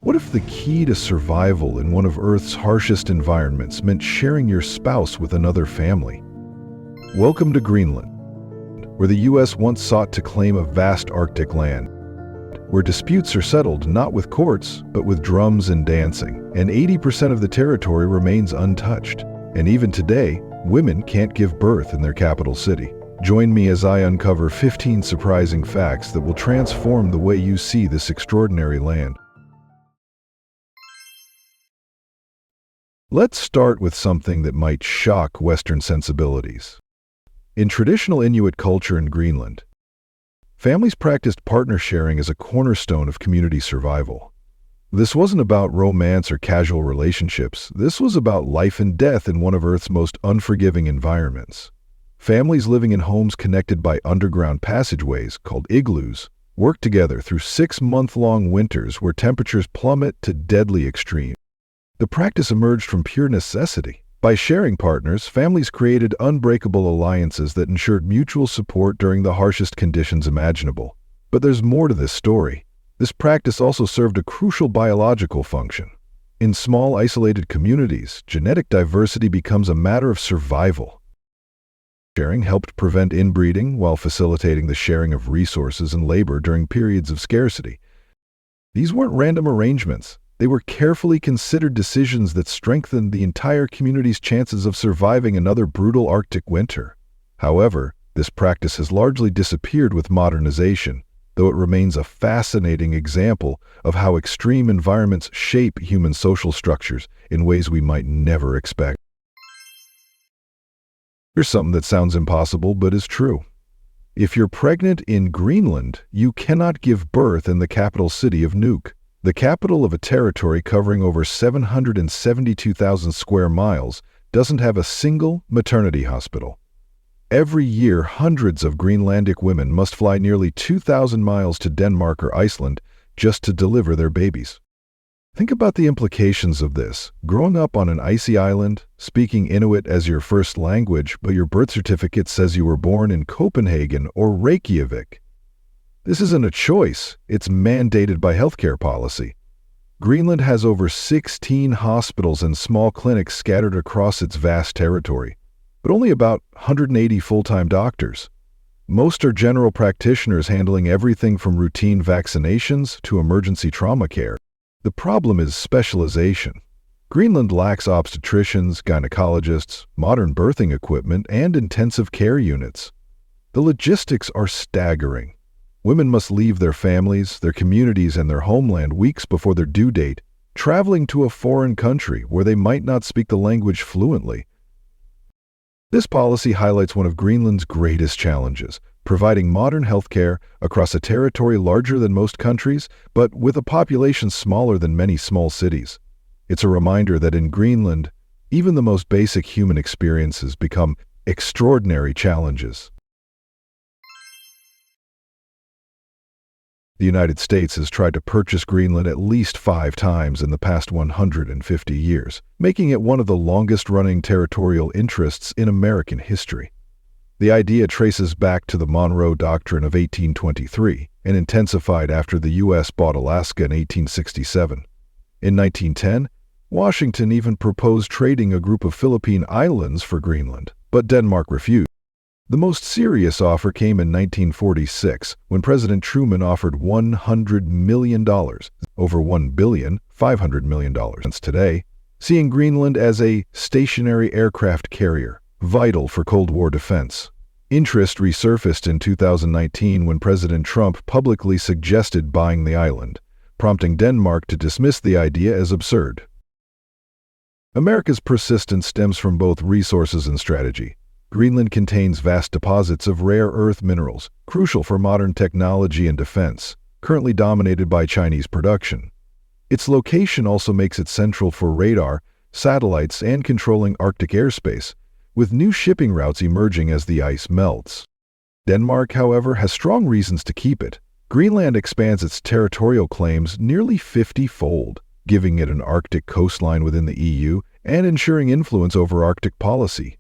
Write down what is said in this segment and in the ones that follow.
What if the key to survival in one of Earth's harshest environments meant sharing your spouse with another family? Welcome to Greenland, where the U.S. once sought to claim a vast Arctic land, where disputes are settled not with courts, but with drums and dancing, and 80% of the territory remains untouched. And even today, women can't give birth in their capital city. Join me as I uncover 15 surprising facts that will transform the way you see this extraordinary land. Let's start with something that might shock Western sensibilities. In traditional Inuit culture in Greenland, families practiced partner sharing as a cornerstone of community survival. This wasn't about romance or casual relationships. This was about life and death in one of Earth's most unforgiving environments. Families living in homes connected by underground passageways, called igloos, worked together through 6-month-long winters where temperatures plummet to deadly extremes. The practice emerged from pure necessity. By sharing partners, families created unbreakable alliances that ensured mutual support during the harshest conditions imaginable. But there's more to this story. This practice also served a crucial biological function. In small, isolated communities, genetic diversity becomes a matter of survival. Sharing helped prevent inbreeding while facilitating the sharing of resources and labor during periods of scarcity. These weren't random arrangements. They were carefully considered decisions that strengthened the entire community's chances of surviving another brutal Arctic winter. However, this practice has largely disappeared with modernization, though it remains a fascinating example of how extreme environments shape human social structures in ways we might never expect. Here's something that sounds impossible but is true. If you're pregnant in Greenland, you cannot give birth in the capital city of Nuuk. The capital of a territory covering over 772,000 square miles doesn't have a single maternity hospital. Every year, hundreds of Greenlandic women must fly nearly 2,000 miles to Denmark or Iceland just to deliver their babies. Think about the implications of this. Growing up on an icy island, speaking Inuit as your first language, but your birth certificate says you were born in Copenhagen or Reykjavik. This isn't a choice, it's mandated by healthcare policy. Greenland has over 16 hospitals and small clinics scattered across its vast territory, but only about 180 full-time doctors. Most are general practitioners handling everything from routine vaccinations to emergency trauma care. The problem is specialization. Greenland lacks obstetricians, gynecologists, modern birthing equipment, and intensive care units. The logistics are staggering. Women must leave their families, their communities, and their homeland weeks before their due date, traveling to a foreign country where they might not speak the language fluently. This policy highlights one of Greenland's greatest challenges, providing modern healthcare across a territory larger than most countries, but with a population smaller than many small cities. It's a reminder that in Greenland, even the most basic human experiences become extraordinary challenges. The United States has tried to purchase Greenland at least 5 times in the past 150 years, making it one of the longest-running territorial interests in American history. The idea traces back to the Monroe Doctrine of 1823 and intensified after the U.S. bought Alaska in 1867. In 1910, Washington even proposed trading a group of Philippine islands for Greenland, but Denmark refused. The most serious offer came in 1946, when President Truman offered $100 million, over $1,500 million today, seeing Greenland as a stationary aircraft carrier, vital for Cold War defense. Interest resurfaced in 2019 when President Trump publicly suggested buying the island, prompting Denmark to dismiss the idea as absurd. America's persistence stems from both resources and strategy. Greenland contains vast deposits of rare earth minerals, crucial for modern technology and defense, currently dominated by Chinese production. Its location also makes it central for radar, satellites, and controlling Arctic airspace, with new shipping routes emerging as the ice melts. Denmark, however, has strong reasons to keep it. Greenland expands its territorial claims nearly 50-fold, giving it an Arctic coastline within the EU and ensuring influence over Arctic policy.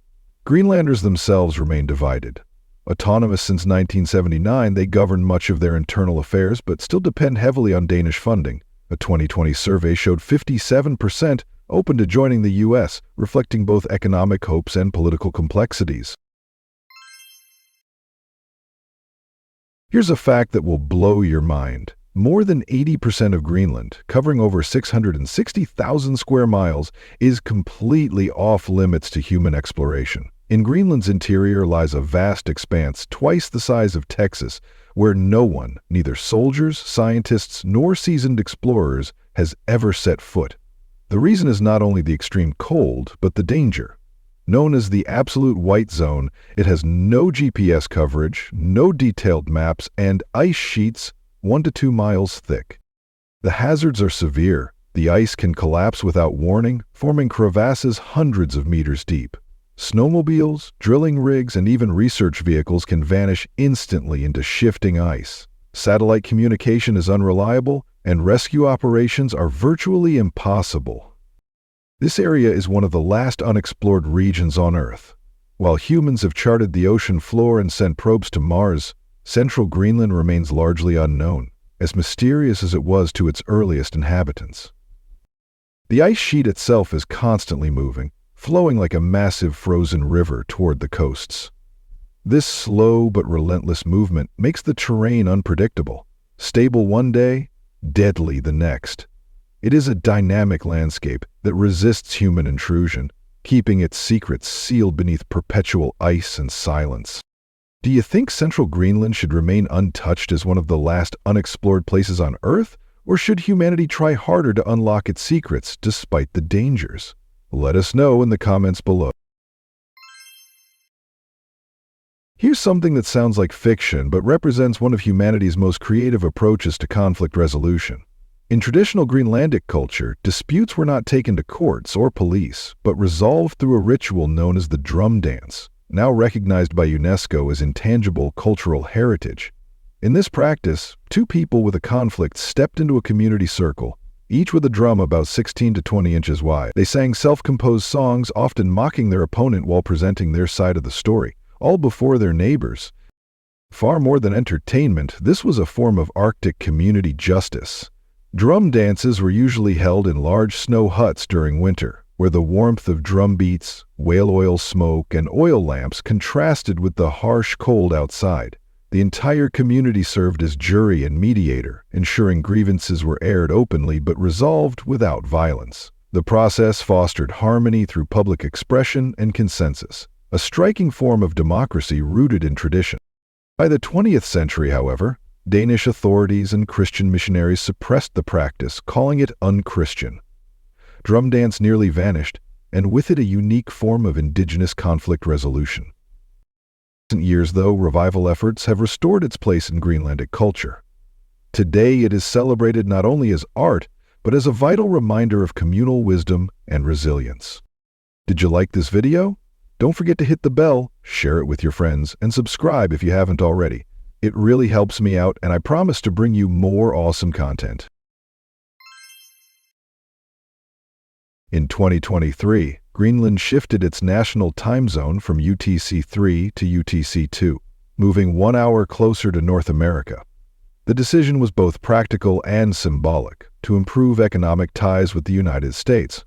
Greenlanders themselves remain divided. Autonomous since 1979, they govern much of their internal affairs but still depend heavily on Danish funding. A 2020 survey showed 57% open to joining the U.S., reflecting both economic hopes and political complexities. Here's a fact that will blow your mind. More than 80% of Greenland, covering over 660,000 square miles, is completely off-limits to human exploration. In Greenland's interior lies a vast expanse twice the size of Texas, where no one, neither soldiers, scientists, nor seasoned explorers, has ever set foot. The reason is not only the extreme cold, but the danger. Known as the absolute white zone, it has no GPS coverage, no detailed maps, and ice sheets 1 to 2 miles thick. The hazards are severe. The ice can collapse without warning, forming crevasses hundreds of meters deep. Snowmobiles, drilling rigs, and even research vehicles can vanish instantly into shifting ice. Satellite communication is unreliable, and rescue operations are virtually impossible. This area is one of the last unexplored regions on Earth. While humans have charted the ocean floor and sent probes to Mars, central Greenland remains largely unknown, as mysterious as it was to its earliest inhabitants. The ice sheet itself is constantly moving, flowing like a massive frozen river toward the coasts. This slow but relentless movement makes the terrain unpredictable, stable one day, deadly the next. It is a dynamic landscape that resists human intrusion, keeping its secrets sealed beneath perpetual ice and silence. Do you think central Greenland should remain untouched as one of the last unexplored places on Earth, or should humanity try harder to unlock its secrets despite the dangers? Let us know in the comments below. Here's something that sounds like fiction but represents one of humanity's most creative approaches to conflict resolution. In traditional Greenlandic culture, disputes were not taken to courts or police, but resolved through a ritual known as the drum dance, now recognized by UNESCO as intangible cultural heritage. In this practice, two people with a conflict stepped into a community circle, each with a drum about 16 to 20 inches wide. They sang self-composed songs, often mocking their opponent while presenting their side of the story, all before their neighbors. Far more than entertainment, this was a form of Arctic community justice. Drum dances were usually held in large snow huts during winter, where the warmth of drum beats, whale oil smoke, and oil lamps contrasted with the harsh cold outside. The entire community served as jury and mediator, ensuring grievances were aired openly but resolved without violence. The process fostered harmony through public expression and consensus, a striking form of democracy rooted in tradition. By the 20th century, however, Danish authorities and Christian missionaries suppressed the practice, calling it unchristian. Drum dance nearly vanished, and with it a unique form of indigenous conflict resolution. In recent years, though, revival efforts have restored its place in Greenlandic culture. Today it is celebrated not only as art, but as a vital reminder of communal wisdom and resilience. Did you like this video? Don't forget to hit the bell, share it with your friends, and subscribe if you haven't already. It really helps me out, and I promise to bring you more awesome content. In 2023, Greenland shifted its national time zone from UTC-3 to UTC-2, moving 1 hour closer to North America. The decision was both practical and symbolic, to improve economic ties with the United States.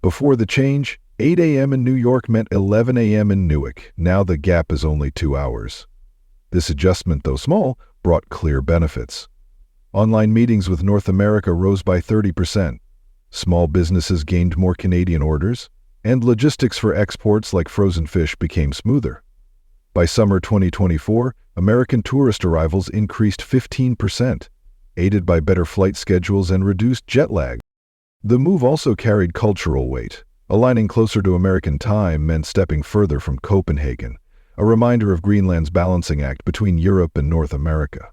Before the change, 8 a.m. in New York meant 11 a.m. in Newark. Now the gap is only 2 hours. This adjustment, though small, brought clear benefits. Online meetings with North America rose by 30%. Small businesses gained more Canadian orders, and logistics for exports like frozen fish became smoother. By summer 2024, American tourist arrivals increased 15%, aided by better flight schedules and reduced jet lag. The move also carried cultural weight. Aligning closer to American time meant stepping further from Copenhagen, a reminder of Greenland's balancing act between Europe and North America.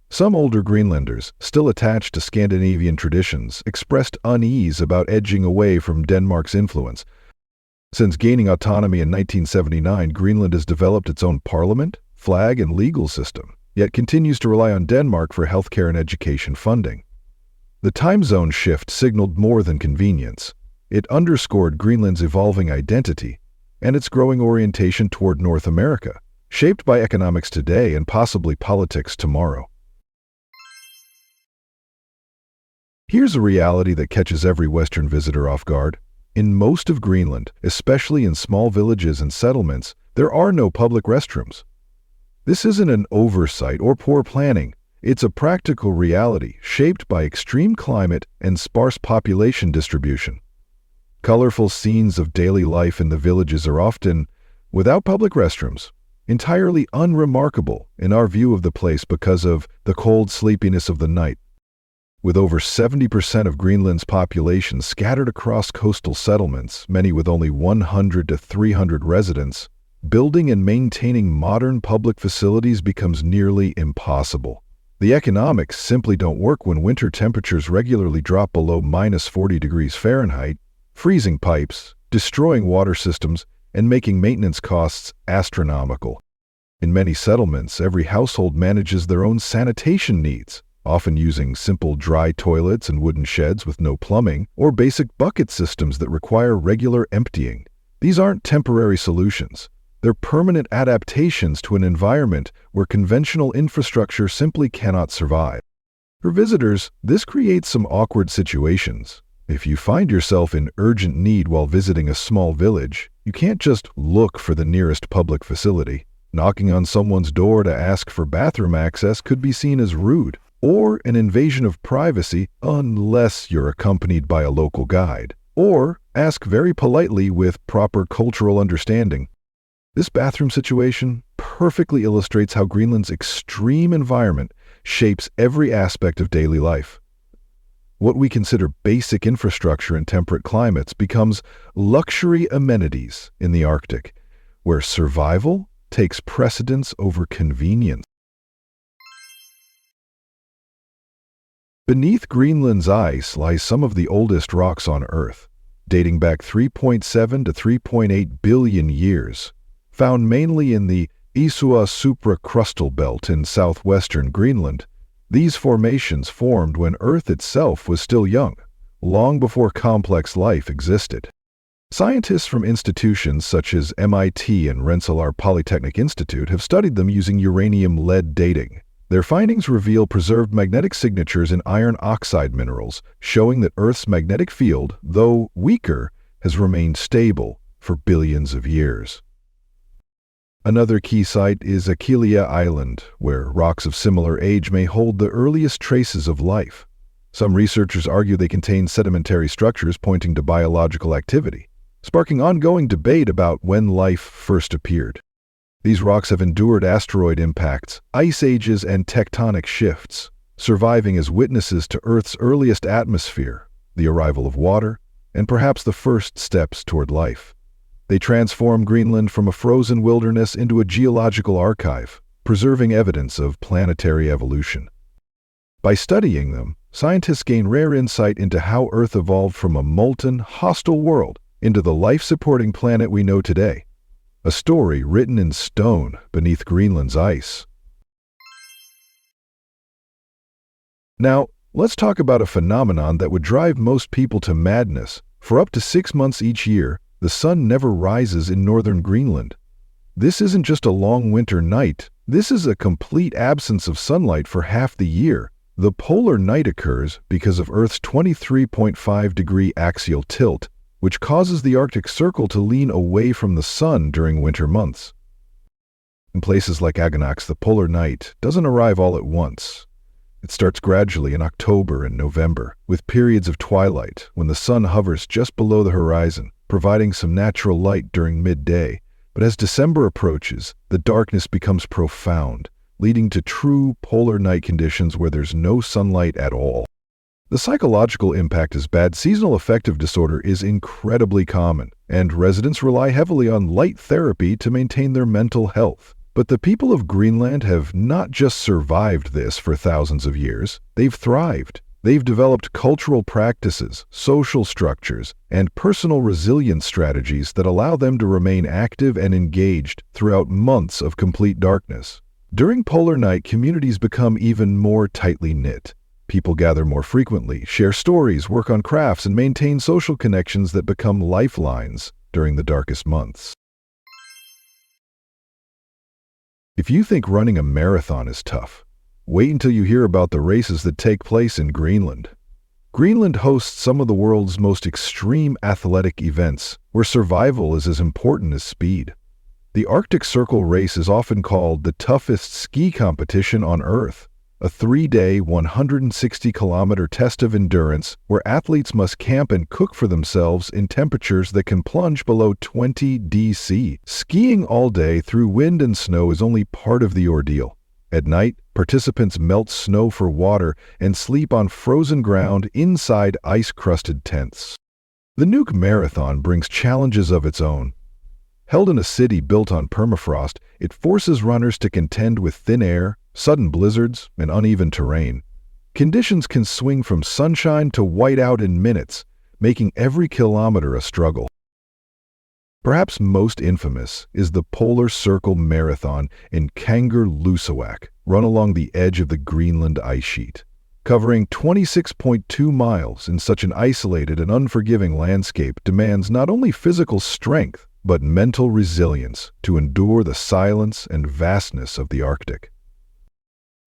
Some older Greenlanders, still attached to Scandinavian traditions, expressed unease about edging away from Denmark's influence. Since gaining autonomy in 1979, Greenland has developed its own parliament, flag, and legal system, yet continues to rely on Denmark for healthcare and education funding. The time zone shift signaled more than convenience. It underscored Greenland's evolving identity and its growing orientation toward North America, shaped by economics today and possibly politics tomorrow. Here's a reality that catches every Western visitor off guard. In most of Greenland, especially in small villages and settlements, there are no public restrooms. This isn't an oversight or poor planning. It's a practical reality shaped by extreme climate and sparse population distribution. Colorful scenes of daily life in the villages are often without public restrooms, entirely unremarkable in our view of the place because of the cold sleepiness of the night. With over 70% of Greenland's population scattered across coastal settlements, many with only 100 to 300 residents, building and maintaining modern public facilities becomes nearly impossible. The economics simply don't work when winter temperatures regularly drop below -40 degrees Fahrenheit, freezing pipes, destroying water systems, and making maintenance costs astronomical. In many settlements, every household manages their own sanitation needs, often using simple dry toilets and wooden sheds with no plumbing, or basic bucket systems that require regular emptying. These aren't temporary solutions. They're permanent adaptations to an environment where conventional infrastructure simply cannot survive. For visitors, this creates some awkward situations. If you find yourself in urgent need while visiting a small village, you can't just look for the nearest public facility. Knocking on someone's door to ask for bathroom access could be seen as rude, or an invasion of privacy unless you're accompanied by a local guide. Or ask very politely with proper cultural understanding. This bathroom situation perfectly illustrates how Greenland's extreme environment shapes every aspect of daily life. What we consider basic infrastructure in temperate climates becomes luxury amenities in the Arctic, where survival takes precedence over convenience. Beneath Greenland's ice lies some of the oldest rocks on Earth, dating back 3.7 to 3.8 billion years. Found mainly in the Isua supracrustal belt in southwestern Greenland, these formations formed when Earth itself was still young, long before complex life existed. Scientists from institutions such as MIT and Rensselaer Polytechnic Institute have studied them using uranium-lead dating. Their findings reveal preserved magnetic signatures in iron oxide minerals, showing that Earth's magnetic field, though weaker, has remained stable for billions of years. Another key site is Aquileia Island, where rocks of similar age may hold the earliest traces of life. Some researchers argue they contain sedimentary structures pointing to biological activity, sparking ongoing debate about when life first appeared. These rocks have endured asteroid impacts, ice ages, and tectonic shifts, surviving as witnesses to Earth's earliest atmosphere, the arrival of water, and perhaps the first steps toward life. They transform Greenland from a frozen wilderness into a geological archive, preserving evidence of planetary evolution. By studying them, scientists gain rare insight into how Earth evolved from a molten, hostile world into the life-supporting planet we know today. A story written in stone beneath Greenland's ice. Now, let's talk about a phenomenon that would drive most people to madness. For up to 6 months each year, the sun never rises in northern Greenland. This isn't just a long winter night. This is a complete absence of sunlight for half the year. The polar night occurs because of Earth's 23.5-degree axial tilt, which causes the Arctic Circle to lean away from the sun during winter months. In places like Aganax, the polar night doesn't arrive all at once. It starts gradually in October and November, with periods of twilight when the sun hovers just below the horizon, providing some natural light during midday. But as December approaches, the darkness becomes profound, leading to true polar night conditions where there's no sunlight at all. The psychological impact is bad. Seasonal affective disorder is incredibly common, and residents rely heavily on light therapy to maintain their mental health. But the people of Greenland have not just survived this for thousands of years, they've thrived. They've developed cultural practices, social structures, and personal resilience strategies that allow them to remain active and engaged throughout months of complete darkness. During polar night, communities become even more tightly knit. People gather more frequently, share stories, work on crafts, and maintain social connections that become lifelines during the darkest months. If you think running a marathon is tough, wait until you hear about the races that take place in Greenland. Greenland hosts some of the world's most extreme athletic events, where survival is as important as speed. The Arctic Circle race is often called the toughest ski competition on Earth, a 3-day, 160-kilometer test of endurance where athletes must camp and cook for themselves in temperatures that can plunge below 20 dC. Skiing all day through wind and snow is only part of the ordeal. At night, participants melt snow for water and sleep on frozen ground inside ice-crusted tents. The Nuuk Marathon brings challenges of its own. Held in a city built on permafrost, it forces runners to contend with thin air, sudden blizzards, and uneven terrain. Conditions can swing from sunshine to whiteout in minutes, making every kilometer a struggle. Perhaps most infamous is the Polar Circle Marathon in Kangerlussuaq, run along the edge of the Greenland ice sheet. Covering 26.2 miles in such an isolated and unforgiving landscape demands not only physical strength, but mental resilience to endure the silence and vastness of the Arctic.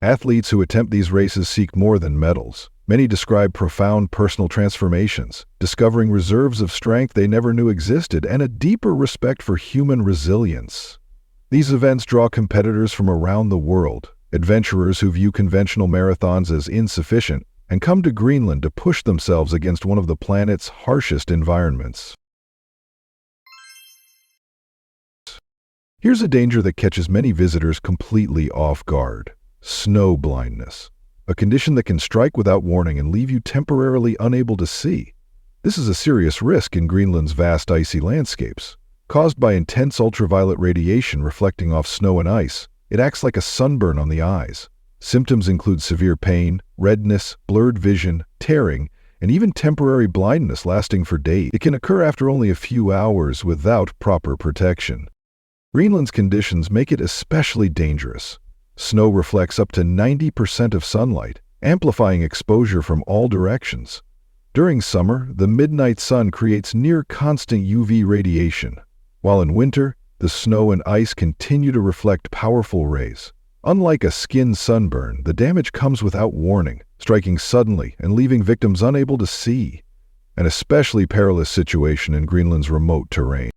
Athletes who attempt these races seek more than medals. Many describe profound personal transformations, discovering reserves of strength they never knew existed, and a deeper respect for human resilience. These events draw competitors from around the world, adventurers who view conventional marathons as insufficient and come to Greenland to push themselves against one of the planet's harshest environments. Here's a danger that catches many visitors completely off guard: snow blindness, a condition that can strike without warning and leave you temporarily unable to see. This is a serious risk in Greenland's vast icy landscapes. Caused by intense ultraviolet radiation reflecting off snow and ice, it acts like a sunburn on the eyes. Symptoms include severe pain, redness, blurred vision, tearing, and even temporary blindness lasting for days. It can occur after only a few hours without proper protection. Greenland's conditions make it especially dangerous. Snow reflects up to 90% of sunlight, amplifying exposure from all directions. During summer, the midnight sun creates near-constant UV radiation, while in winter, the snow and ice continue to reflect powerful rays. Unlike a skin sunburn, the damage comes without warning, striking suddenly and leaving victims unable to see. An especially perilous situation in Greenland's remote terrain.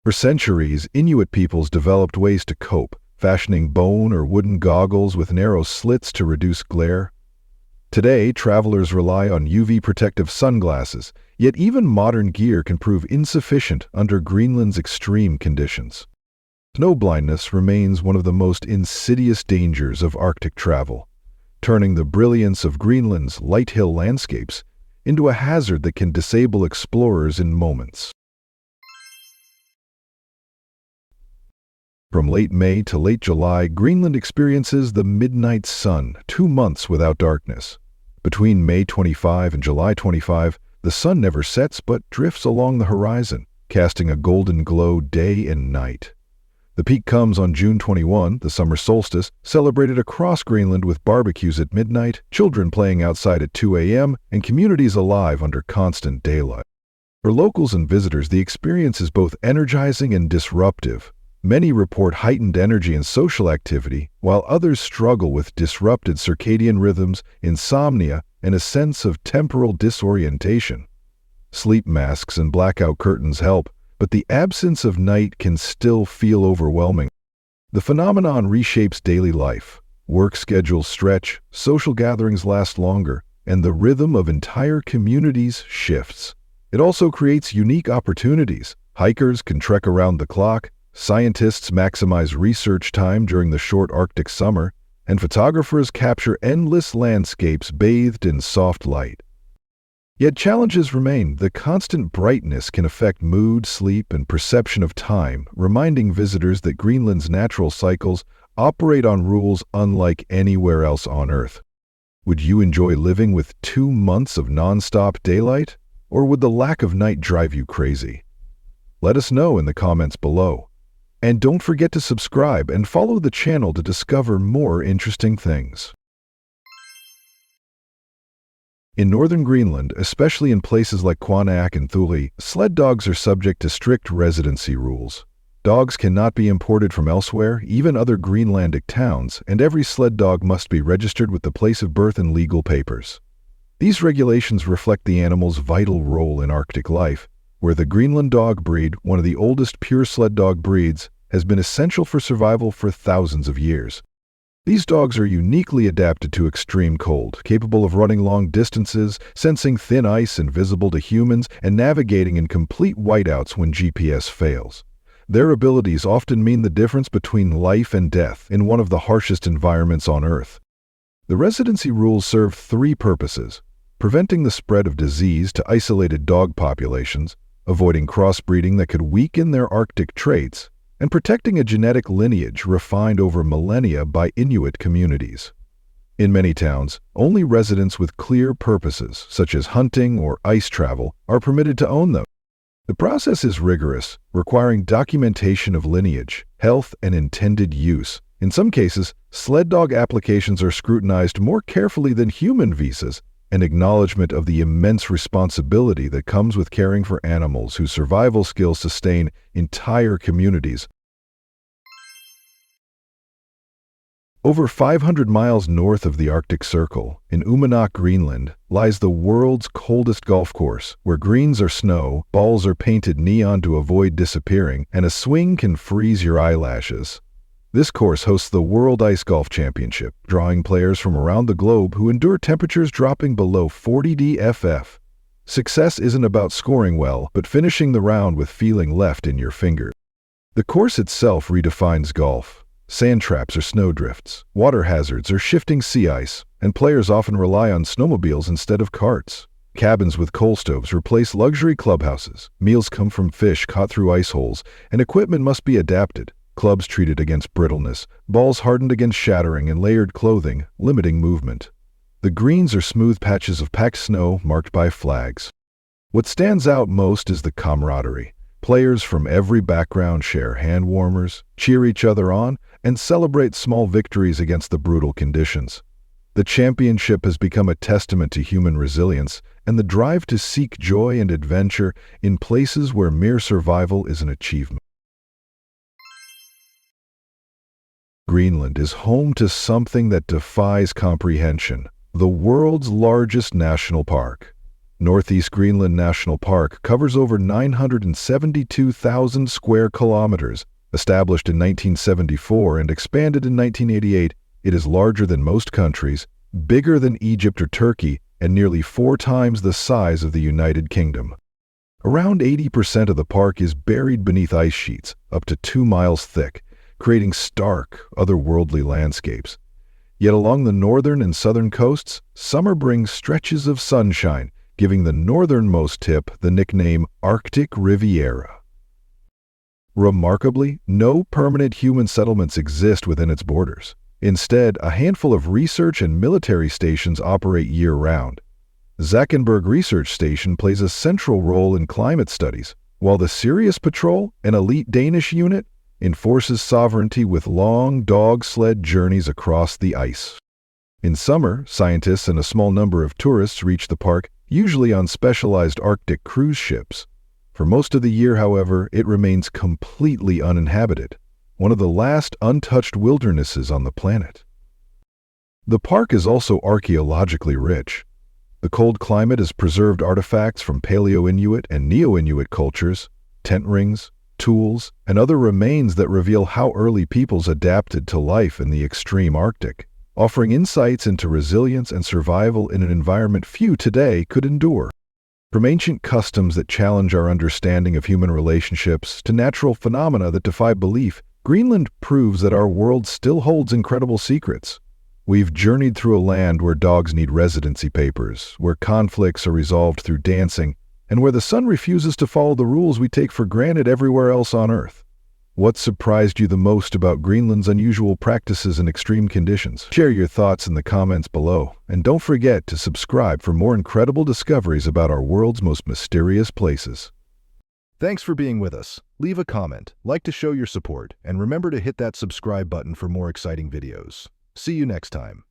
For centuries, Inuit peoples developed ways to cope, fashioning bone or wooden goggles with narrow slits to reduce glare. Today, travelers rely on UV protective sunglasses, yet even modern gear can prove insufficient under Greenland's extreme conditions. Snow blindness remains one of the most insidious dangers of Arctic travel, turning the brilliance of Greenland's light hill landscapes into a hazard that can disable explorers in moments. From late May to late July, Greenland experiences the midnight sun, 2 months without darkness. Between May 25 and July 25, the sun never sets but drifts along the horizon, casting a golden glow day and night. The peak comes on June 21, the summer solstice, celebrated across Greenland with barbecues at midnight, children playing outside at 2 a.m., and communities alive under constant daylight. For locals and visitors, the experience is both energizing and disruptive. Many report heightened energy and social activity, while others struggle with disrupted circadian rhythms, insomnia, and a sense of temporal disorientation. Sleep masks and blackout curtains help, but the absence of night can still feel overwhelming. The phenomenon reshapes daily life. Work schedules stretch, social gatherings last longer, and the rhythm of entire communities shifts. It also creates unique opportunities. Hikers can trek around the clock, scientists maximize research time during the short Arctic summer, and photographers capture endless landscapes bathed in soft light. Yet challenges remain. The constant brightness can affect mood, sleep, and perception of time, reminding visitors that Greenland's natural cycles operate on rules unlike anywhere else on Earth. Would you enjoy living with 2 months of non-stop daylight, or would the lack of night drive you crazy? Let us know in the comments below. And don't forget to subscribe and follow the channel to discover more interesting things. In northern Greenland, especially in places like Quannaaq and Thule, sled dogs are subject to strict residency rules. Dogs cannot be imported from elsewhere, even other Greenlandic towns, and every sled dog must be registered with the place of birth and legal papers. These regulations reflect the animal's vital role in Arctic life, where the Greenland dog breed, one of the oldest pure sled dog breeds, has been essential for survival for thousands of years. These dogs are uniquely adapted to extreme cold, capable of running long distances, sensing thin ice invisible to humans, and navigating in complete whiteouts when GPS fails. Their abilities often mean the difference between life and death in one of the harshest environments on Earth. The residency rules serve three purposes: preventing the spread of disease to isolated dog populations, avoiding crossbreeding that could weaken their Arctic traits, and protecting a genetic lineage refined over millennia by Inuit communities. In many towns, only residents with clear purposes, such as hunting or ice travel, are permitted to own them. The process is rigorous, requiring documentation of lineage, health, and intended use. In some cases, sled dog applications are scrutinized more carefully than human visas, an acknowledgement of the immense responsibility that comes with caring for animals whose survival skills sustain entire communities. Over 500 miles north of the Arctic Circle, in Uummannaq, Greenland, lies the world's coldest golf course, where greens are snow, balls are painted neon to avoid disappearing, and a swing can freeze your eyelashes. This course hosts the World Ice Golf Championship, drawing players from around the globe who endure temperatures dropping below 40 dFF. Success isn't about scoring well, but finishing the round with feeling left in your fingers. The course itself redefines golf. Sand traps or snowdrifts, water hazards or shifting sea ice, and players often rely on snowmobiles instead of carts. Cabins with coal stoves replace luxury clubhouses, meals come from fish caught through ice holes, and equipment must be adapted. Clubs treated against brittleness, balls hardened against shattering, and layered clothing, limiting movement. The greens are smooth patches of packed snow marked by flags. What stands out most is the camaraderie. Players from every background share hand warmers, cheer each other on, and celebrate small victories against the brutal conditions. The championship has become a testament to human resilience and the drive to seek joy and adventure in places where mere survival is an achievement. Greenland is home to something that defies comprehension: the world's largest national park. Northeast Greenland National Park covers over 972,000 square kilometers. Established in 1974 and expanded in 1988, it is larger than most countries, bigger than Egypt or Turkey, and nearly 4 times the size of the United Kingdom. Around 80% of the park is buried beneath ice sheets, up to 2 miles thick, creating stark, otherworldly landscapes. Yet along the northern and southern coasts, summer brings stretches of sunshine, giving the northernmost tip the nickname Arctic Riviera. Remarkably, no permanent human settlements exist within its borders. Instead, a handful of research and military stations operate year-round. Zackenberg Research Station plays a central role in climate studies, while the Sirius Patrol, an elite Danish unit, enforces sovereignty with long dog sled journeys across the ice. In summer, scientists and a small number of tourists reach the park, usually on specialized Arctic cruise ships. For most of the year, however, it remains completely uninhabited, one of the last untouched wildernesses on the planet. The park is also archaeologically rich. The cold climate has preserved artifacts from Paleo-Inuit and Neo-Inuit cultures, tent rings, tools, and other remains that reveal how early peoples adapted to life in the extreme Arctic, offering insights into resilience and survival in an environment few today could endure. From ancient customs that challenge our understanding of human relationships to natural phenomena that defy belief, Greenland proves that our world still holds incredible secrets. We've journeyed through a land where dogs need residency papers, where conflicts are resolved through dancing, and where the sun refuses to follow the rules we take for granted everywhere else on Earth. What surprised you the most about Greenland's unusual practices and extreme conditions? Share your thoughts in the comments below, and don't forget to subscribe for more incredible discoveries about our world's most mysterious places. Thanks for being with us. Leave a comment, like to show your support, and remember to hit that subscribe button for more exciting videos. See you next time.